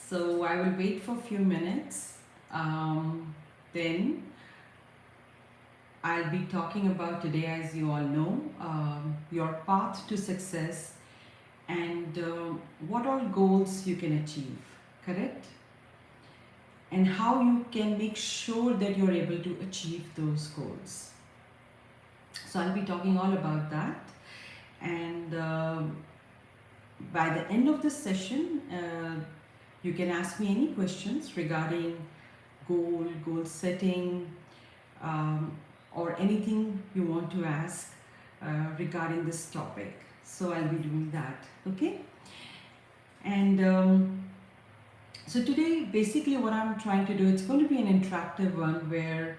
So I will wait for a few minutes. Then I'll be talking about today, as you all know, your path to success and what all goals you can achieve, correct? And how you can make sure that you're able to achieve those goals. So I'll be talking all about that. And by the end of this session, you can ask me any questions regarding goal setting, um, or anything you want to ask regarding this topic. So I'll be doing that. Okay. And so today, basically, what I'm trying to do, it's going to be an interactive one where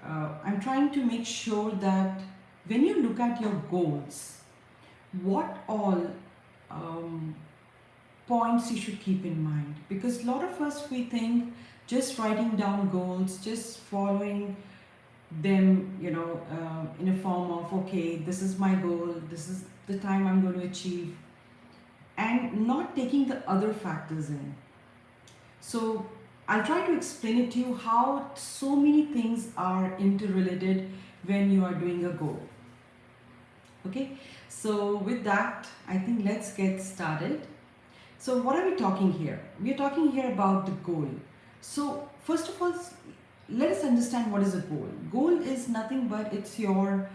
I'm trying to make sure that when you look at your goals, what all um, points you should keep in mind, because a lot of us, we think just writing down goals, just following them, in a form of, okay, this is my goal, this is the time I'm going to achieve, and not taking the other factors in. So I'll try to explain it to you how so many things are interrelated when you are doing a goal. Okay, so with that, I think let's get started. So what are we talking here? We are talking here about the goal. So first of all, let us understand what is a goal. Goal is nothing but it's your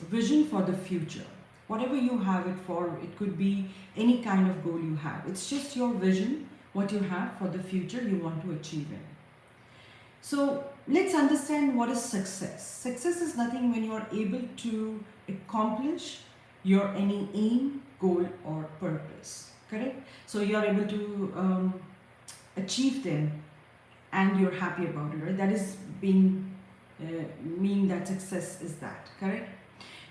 vision for the future. Whatever you have it for, it could be any kind of goal you have. It's just your vision, what you have for the future you want to achieve in. So let's understand what is success. Success is nothing when you are able to accomplish your any aim, goal or purpose, correct? So you are able to achieve them and you're happy about it, right? That is being mean that success is that, correct?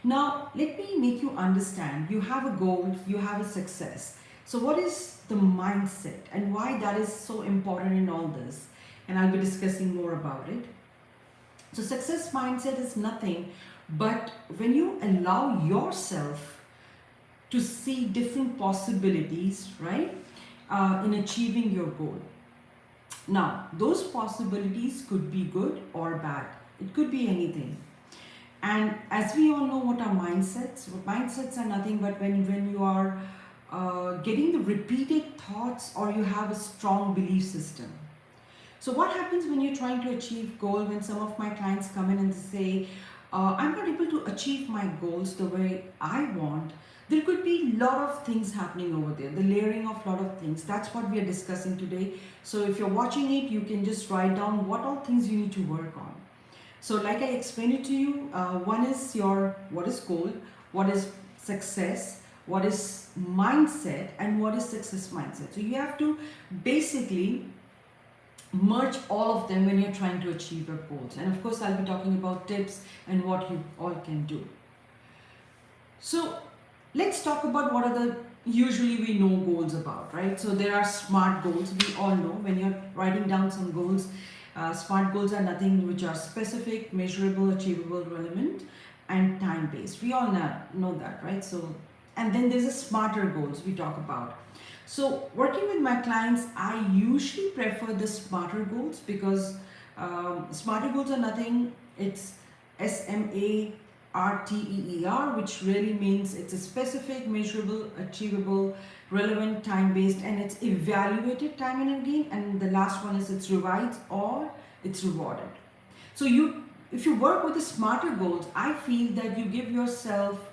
Now let me make you understand. You have a goal, you have a success. So what is the mindset and why that is so important in all this? And I'll be discussing more about it. So success mindset is nothing but when you allow yourself to see different possibilities, right, in achieving your goal. Now, those possibilities could be good or bad. It could be anything. And as we all know, what are mindsets? Mindsets are nothing but when you are getting the repeated thoughts or you have a strong belief system. So what happens when you're trying to achieve goal, when some of my clients come in and say, I'm not able to achieve my goals the way I want, there could be a lot of things happening over there, the layering of a lot of things. That's what we are discussing today. So if you're watching it, you can just write down what all things you need to work on. So like I explained it to you, one is what is goal, what is success, what is mindset, and what is success mindset. So you have to basically merge all of them when you're trying to achieve your goals. And of course, I'll be talking about tips and what you all can do. So let's talk about what are the usually we know goals about, right? So there are SMART goals. We all know when you're writing down some goals, SMART goals are nothing which are specific, measurable, achievable, relevant, and time-based. We all know that, right? So, and then there's a smarter goals we talk about. So working with my clients, I usually prefer the smarter goals because smarter goals are nothing. It's SMARTEER, which really means it's a specific, measurable, achievable, relevant, time-based, and it's evaluated time and again. And the last one is it's revised or it's rewarded. So if you work with the smarter goals, I feel that you give yourself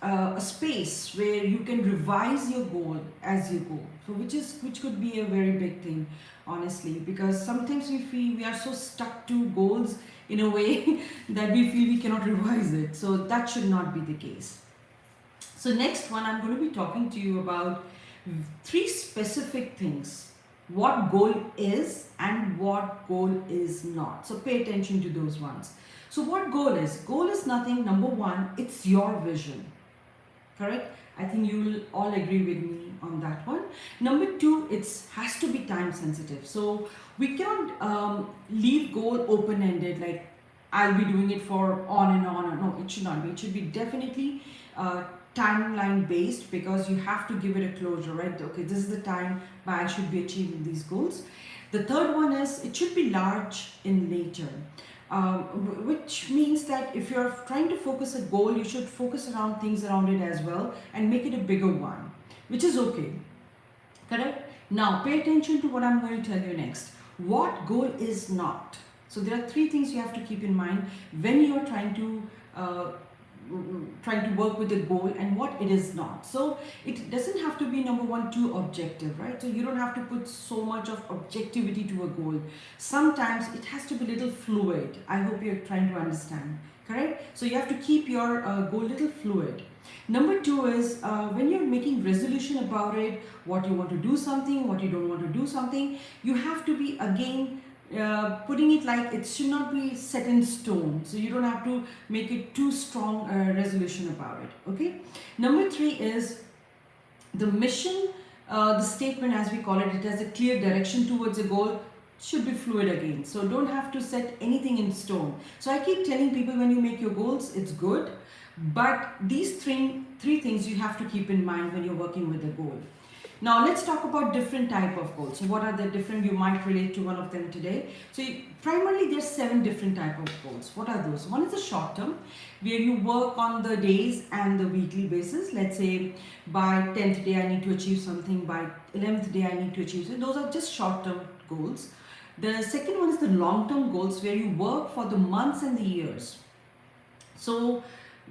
a space where you can revise your goal as you go. So which could be a very big thing, honestly, because sometimes we feel we are so stuck to goals in a way that we feel we cannot revise it. So that should not be the case. So next one, I'm going to be talking to you about 3 specific things. What goal is and what goal is not. So pay attention to those ones. So what goal is? Goal is nothing. Number 1, it's your vision. Correct? I think you will all agree with me on that one. Number 2, it has to be time sensitive. So we can't leave goal open-ended, like I'll be doing it for on and on. No, it should not be. It should be definitely timeline based, because you have to give it a closure, right? Okay, this is the time where I should be achieving these goals. The third one is it should be large in nature, which means that if you're trying to focus a goal, you should focus around things around it as well and make it a bigger one, which is okay. Correct? Now, pay attention to what I'm going to tell you next. What goal is not? So there are three things you have to keep in mind when you're uh, trying to work with a goal, and what it is not. So it doesn't have to be number one too objective, right? So you don't have to put so much of objectivity to a goal. Sometimes it has to be a little fluid. I hope you're trying to understand. Correct? So you have to keep your goal a little fluid. Number two is when you're making resolution about it, what you want to do something, what you don't want to do something, you have to be again putting it like it should not be set in stone. So you don't have to make it too strong resolution about it. Okay. Number three is the mission, the statement as we call it. It has a clear direction towards a goal. Should be fluid again. So don't have to set anything in stone. So I keep telling people, when you make your goals, it's good. But these three things you have to keep in mind when you're working with a goal. Now let's talk about different type of goals. So what are the different, you might relate to one of them today. So primarily there's 7 different type of goals. What are those? One is the short term, where you work on the days and the weekly basis. Let's say by 10th day I need to achieve something, by 11th day I need to achieve something. Those are just short term goals. The second one is the long term goals, where you work for the months and the years. So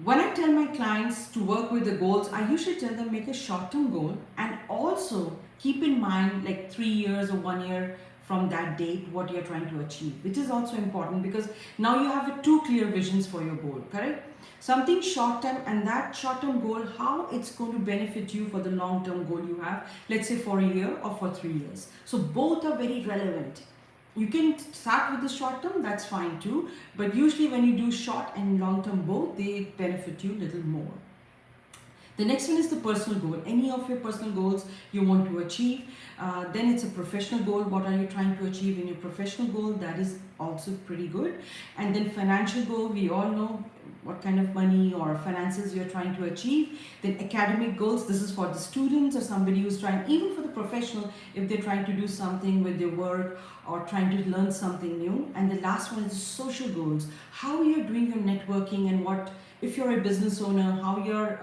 when I tell my clients to work with the goals, I usually tell them make a short-term goal and also keep in mind like 3 years or 1 year from that date what you're trying to achieve, which is also important, because now you have 2 clear visions for your goal, correct? Something short-term, and that short-term goal, how it's going to benefit you for the long-term goal you have, let's say for a year or for 3 years. So both are very relevant. You can start with the short term, that's fine too, but usually when you do short and long term both, they benefit you a little more. The next one is the personal goal. Any of your personal goals you want to achieve. Then it's a professional goal. What are you trying to achieve in your professional goal? That is also pretty good. And then financial goal, we all know what kind of money or finances you're trying to achieve. Then academic goals, this is for the students or somebody who's trying, even for the professional, if they're trying to do something with their work or trying to learn something new. And the last one is social goals. How you're doing your networking, and what, if you're a business owner, how you're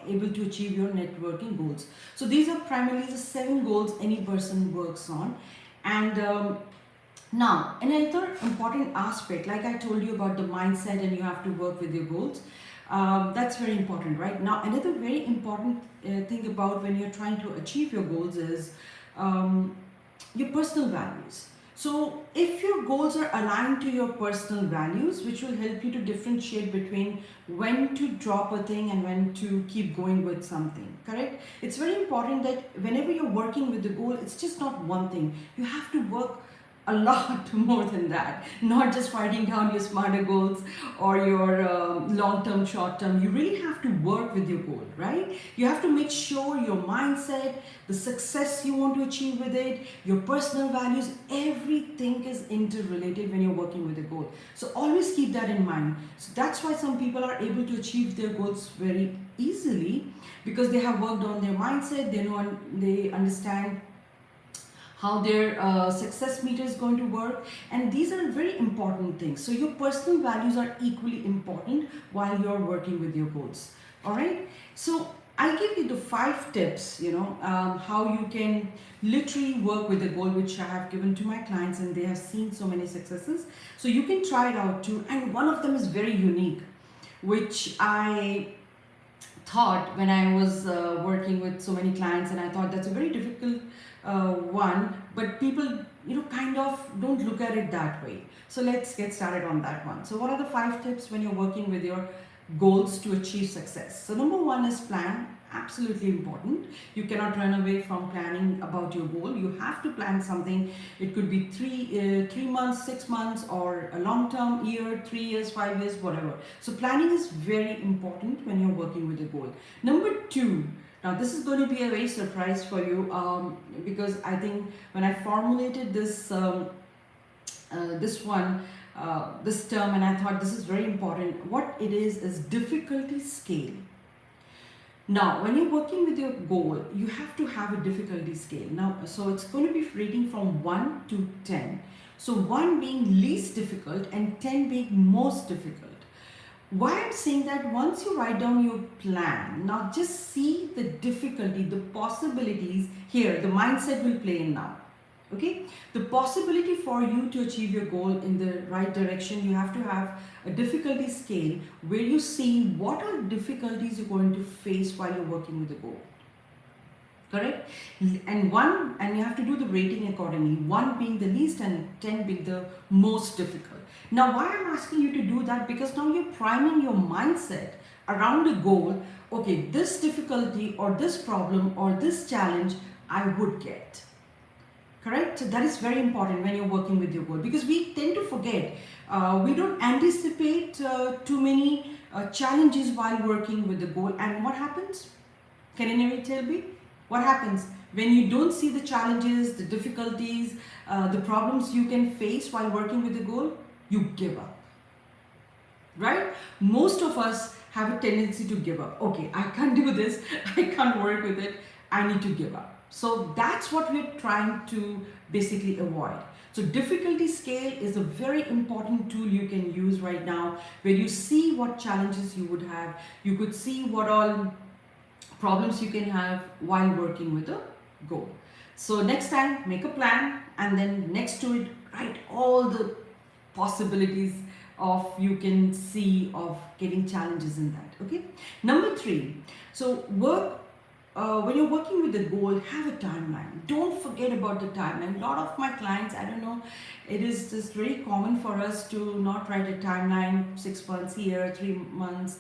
able to achieve your networking goals. So these are primarily the 7 goals any person works on. And now, another important aspect, like I told you about the mindset, and you have to work with your goals. That's very important, right? Now, another very important thing about when you're trying to achieve your goals is your personal values. So if your goals are aligned to your personal values, which will help you to differentiate between when to drop a thing and when to keep going with something, correct? It's very important that whenever you're working with the goal, it's just not one thing. You have to work a lot more than that, not just writing down your smarter goals or your long-term, short-term. You really have to work with your goal, right? You have to make sure your mindset, the success you want to achieve with it, your personal values, everything is interrelated when you're working with a goal. So always keep that in mind. So that's why some people are able to achieve their goals very easily, because they have worked on their mindset, they understand how their success meter is going to work, and these are very important things. So your personal values are equally important while you're working with your goals. All right, so I'll give you the 5 tips, how you can literally work with a goal, which I have given to my clients, and they have seen so many successes. So you can try it out too. And one of them is very unique, which I thought when I was working with so many clients, and I thought that's a very difficult one, but people kind of don't look at it that way. So let's get started on that one. So what are the 5 tips when you're working with your goals to achieve success? So number 1 is plan. Absolutely important. You cannot run away from planning about your goal. You have to plan something. It could be 3 months, 6 months, or a long term, year, 3 years, 5 years, whatever. So planning is very important when you're working with a goal. Number 2, now this is going to be a very surprise for you, because I think when I formulated this this term, and I thought this is very important. What it is difficulty scale. Now, when you're working with your goal, you have to have a difficulty scale. Now, so it's going to be rating from 1 to 10. So 1 being least difficult and 10 being most difficult. Why I'm saying that, once you write down your plan, now just see the difficulty, the possibilities here, the mindset will play in now. Okay, the possibility for you to achieve your goal in the right direction, you have to have a difficulty scale where you see what are difficulties you're going to face while you're working with the goal. Correct? And you have to do the rating accordingly, 1 being the least and 10 being the most difficult. Now, why I'm asking you to do that, because now you're priming your mindset around a goal. Okay, this difficulty or this problem or this challenge I would get. Correct? So that is very important when you're working with your goal, because we tend to forget. We don't anticipate too many challenges while working with the goal. And what happens? Can anybody tell me? What happens when you don't see the challenges, the difficulties, the problems you can face while working with the goal? You give up. Right? Most of us have a tendency to give up. Okay, I can't do this. I can't work with it. I need to give up. So that's what we're trying to basically avoid. So difficulty scale is a very important tool you can use right now, where you see what challenges you would have. You could see what all problems you can have while working with a goal. So next time, make a plan, and then next to it, write all the possibilities of you can see of getting challenges in that. Okay. Number 3. So when you're working with the goal, have a timeline. Don't forget about the timeline. A lot of my clients, I don't know, it is just very common for us to not write a timeline, 6 months here, 3 months,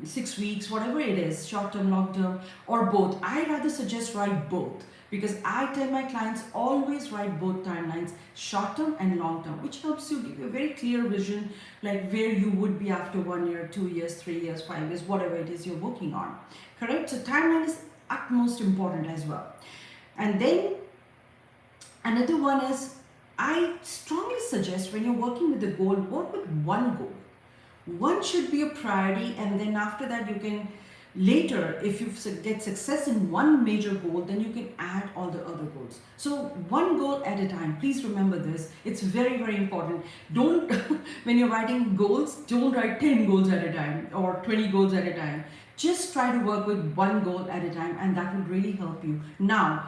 6 weeks, whatever it is, short term, long term, or both. I rather suggest write both, because I tell my clients always write both timelines, short term and long term, which helps you give you a very clear vision, like where you would be after 1 year, 2 years, 3 years, 5 years, whatever it is you're working on. Correct? So timeline is utmost important as well. And then another one is, I strongly suggest when you're working with the goal, work with one goal. One should be a priority, and then after that you can later, if you get success in one major goal, then you can add all the other goals. So one goal at a time. Please remember this. It's very, very important. Don't, when you're writing goals, don't write 10 goals at a time or 20 goals at a time. Just try to work with one goal at a time, and that will really help you. Now,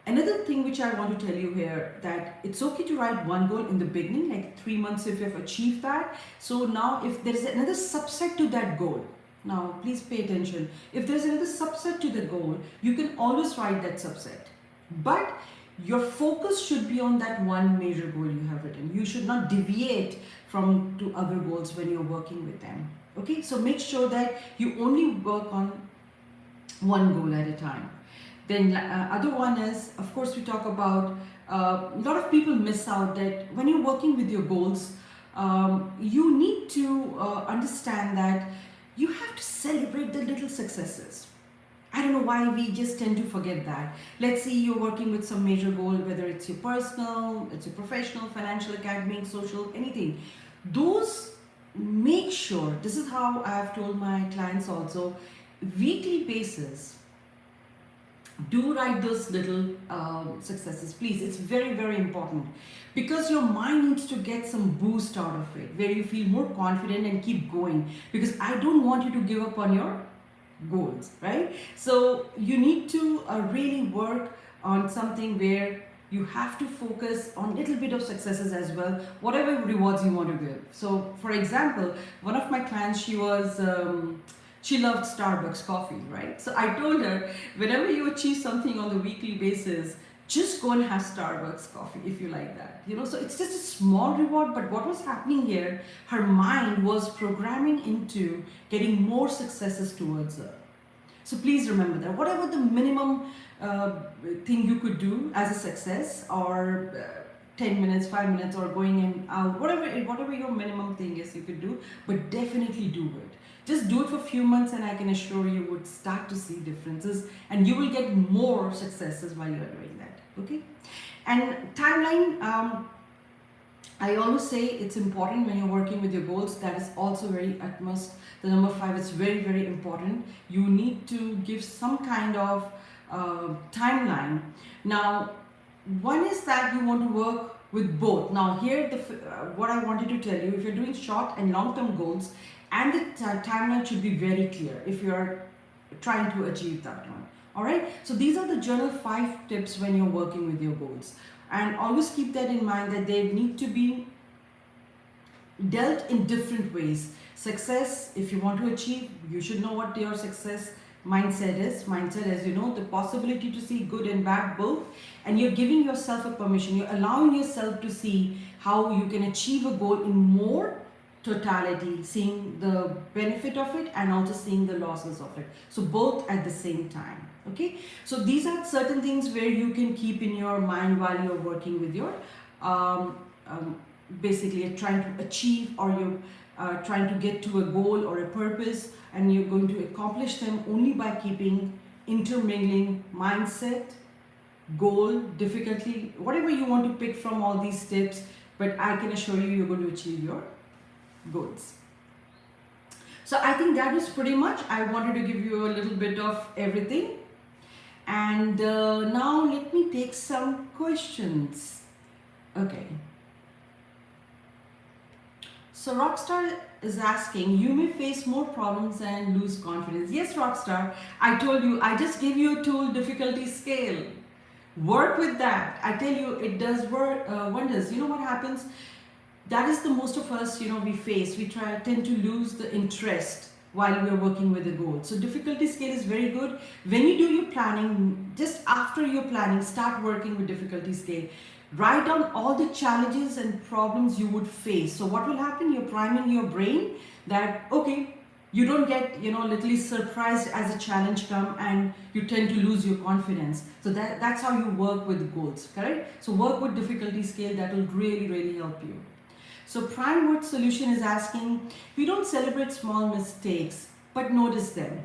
another thing which I want to tell you here, that it's okay to write one goal in the beginning, like 3 months if you've achieved that. So now if there is another subset to that goal, now please pay attention. If there's another subset to the goal, you can always write that subset. But your focus should be on that one major goal you have written. You should not deviate from to other goals when you're working with them. Okay, so make sure that you only work on one goal at a time. Then other one is, of course, we talk about, a lot of people miss out that when you're working with your goals, you need to understand that you have to celebrate the little successes. I don't know why we just tend to forget that. Let's say you're working with some major goal, whether it's your personal, it's your professional, financial, academic, social, anything. Those, make sure, this is how I've told my clients also, weekly basis, do write those little successes, please. It's very, very important, because your mind needs to get some boost out of it, where you feel more confident and keep going, because I don't want you to give up on your goals, right? So you need to really work on something where you have to focus on little bit of successes as well, whatever rewards you want to give. So for example, one of my clients, she loved Starbucks coffee, right? So I told her, whenever you achieve something on the weekly basis, just go and have Starbucks coffee if you like that. So it's just a small reward, but what was happening here, her mind was programming into getting more successes towards her. So please remember that whatever the minimum thing you could do as a success, or 10 minutes, 5 minutes, or going in out, whatever your minimum thing is you could do, but definitely do it. Just do it for a few months, and I can assure you would start to see differences, and you will get more successes while you are doing that. Okay? And timeline, I always say it's important when you're working with your goals. That is also very utmost. The number 5 is very, very important. You need to give some kind of timeline. Now, one is that you want to work with both. Now, here, what I wanted to tell you, if you're doing short and long term goals, and the timeline should be very clear if you're trying to achieve that one. All right. So, these are the journal 5 tips when you're working with your goals. And always keep that in mind that they need to be dealt in different ways. Success, if you want to achieve, you should know what your success mindset is. Mindset, as you know, the possibility to see good and bad both, and you're giving yourself a permission. You're allowing yourself to see how you can achieve a goal in more totality, seeing the benefit of it and also seeing the losses of it. So both at the same time. Okay, so these are certain things where you can keep in your mind while you're working with your basically you're trying to achieve, or you're trying to get to a goal or a purpose, and you're going to accomplish them only by keeping intermingling mindset, goal, difficulty, whatever you want to pick from all these tips. But I can assure you, you're going to achieve your goals. So I think that was pretty much. I wanted to give you a little bit of everything. And now let me take some questions. Okay. So Rockstar is asking, you may face more problems and lose confidence. Yes, Rockstar, I told you, I just gave you a tool, difficulty scale. Work with that. I tell you, it does work wonders. You know what happens? That is the most of us, we face. We tend to lose the interest while we are working with a goal. So difficulty scale is very good. When you do your planning, just after your planning, start working with difficulty scale. Write down all the challenges and problems you would face. So what will happen? You're priming your brain that, okay, you don't get, literally surprised as a challenge come and you tend to lose your confidence. So that's how you work with goals, correct? So work with difficulty scale. That will really, really help you. So Prime Word Solution is asking, we don't celebrate small mistakes, but notice them.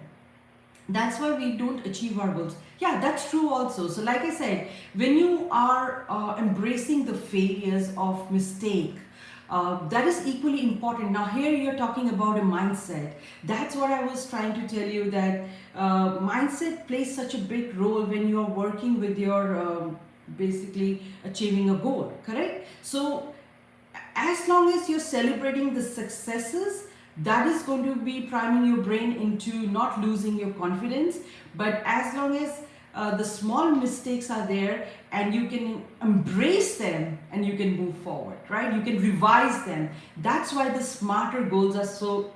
That's why we don't achieve our goals. Yeah, that's true also. So like I said, when you are embracing the failures of mistake, that is equally important. Now here you're talking about a mindset. That's what I was trying to tell you, that mindset plays such a big role when you're working with your basically achieving a goal, correct? So as long as you're celebrating the successes, that is going to be priming your brain into not losing your confidence. But as long as the small mistakes are there and you can embrace them and you can move forward, right? You can revise them. That's why the smarter goals are so,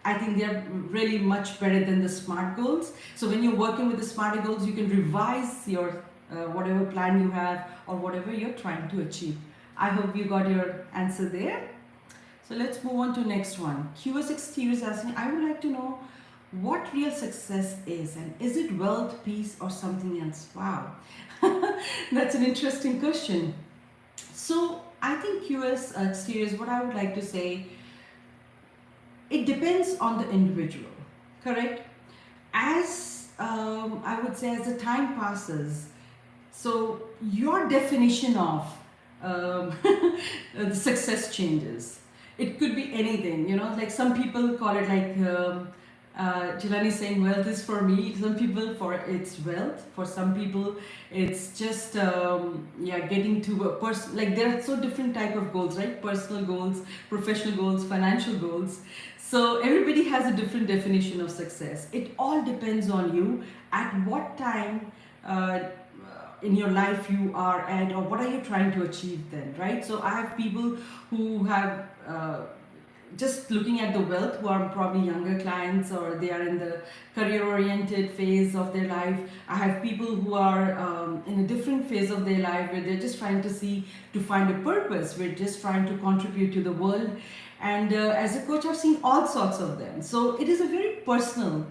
I think they're really much better than the smart goals. So when you're working with the smarter goals, you can revise your whatever plan you have or whatever you're trying to achieve. I hope you got your answer there. So let's move on to next one. QS60 is asking, I would like to know what real success is, and is it wealth, peace, or something else? Wow, that's an interesting question. So I think QS60 is what I would like to say. It depends on the individual, correct? As I would say, as the time passes, so your definition of the success changes. It could be anything, like some people call it like Jilani saying wealth is for me. Some people for it's wealth. For some people it's just getting to a person. Like there are so different type of goals, right? Personal goals, professional goals, financial goals. So everybody has a different definition of success. It all depends on you at what time in your life you are at, or what are you trying to achieve then, right? So I have people who have just looking at the wealth, who are probably younger clients, or they are in the career oriented phase of their life. I have people who are in a different phase of their life where they're just trying to find a purpose. We're just trying to contribute to the world. And as a coach, I've seen all sorts of them. So it is a very personal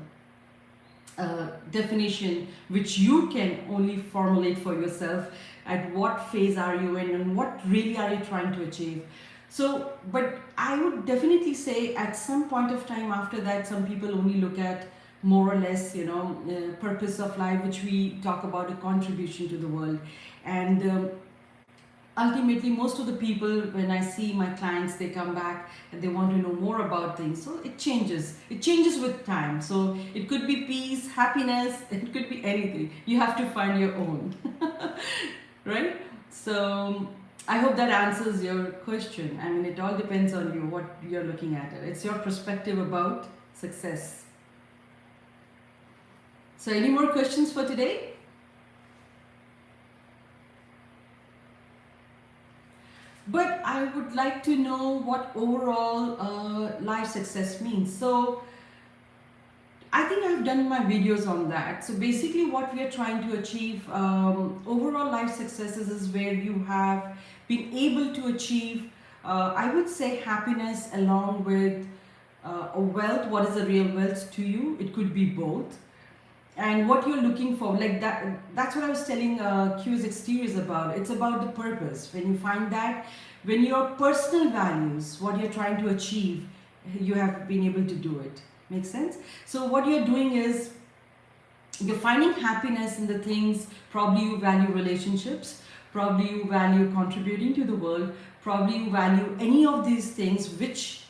definition which you can only formulate for yourself. At what phase are you in and what really are you trying to achieve? So, but I would definitely say at some point of time after that, some people only look at more or less, purpose of life, which we talk about, a contribution to the world. And ultimately most of the people, when I see my clients, they come back and they want to know more about things. So it changes with time. So it could be peace, happiness, it could be anything. You have to find your own. Right? So I hope that answers your question. I mean, it all depends on you, what you're looking at it. It's your perspective about success. So any more questions for today? But I would like to know what overall life success means. So I think I've done my videos on that. So basically what we are trying to achieve, overall life successes is where you have been able to achieve, I would say, happiness along with a wealth. What is a real wealth to you? It could be both. And what you're looking for, like that's what I was telling Q's Exteriors about. It's about the purpose. When you find that, when your personal values, what you're trying to achieve, you have been able to do it. Make sense? So what you're doing is you're finding happiness in the things. Probably you value relationships, probably you value contributing to the world, probably you value any of these things which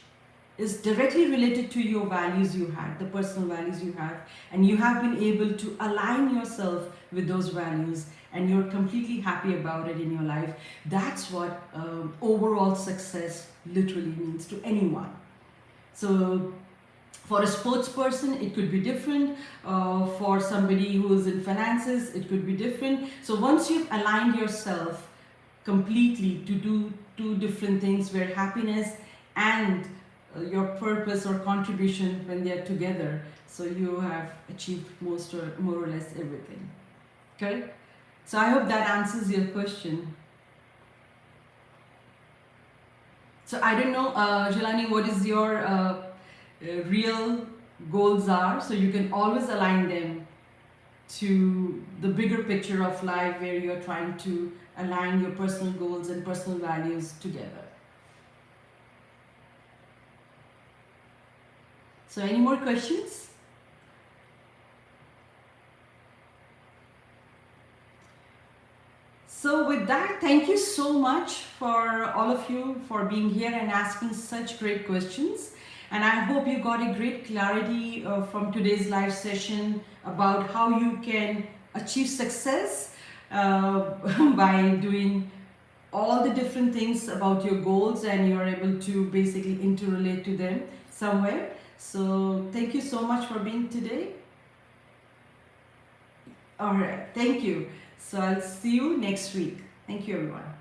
is directly related to your values you had, the personal values you have, and you have been able to align yourself with those values, and you're completely happy about it in your life. That's what overall success literally means to anyone. So for a sports person, it could be different. For somebody who's in finances, it could be different. So once you've aligned yourself completely to do two different things, where happiness and your purpose or contribution, when they are together, so you have achieved more or less everything. Okay? So I hope that answers your question. So I don't know, Jelani, what is your real goals are, so you can always align them to the bigger picture of life, where you're trying to align your personal goals and personal values together. So any more questions? So with that, thank you so much for all of you for being here and asking such great questions. And I hope you got a great clarity from today's live session about how you can achieve success by doing all the different things about your goals, and you're able to basically interrelate to them somewhere. So thank you so much for being today. All right, thank you. So I'll see you next week. Thank you, everyone.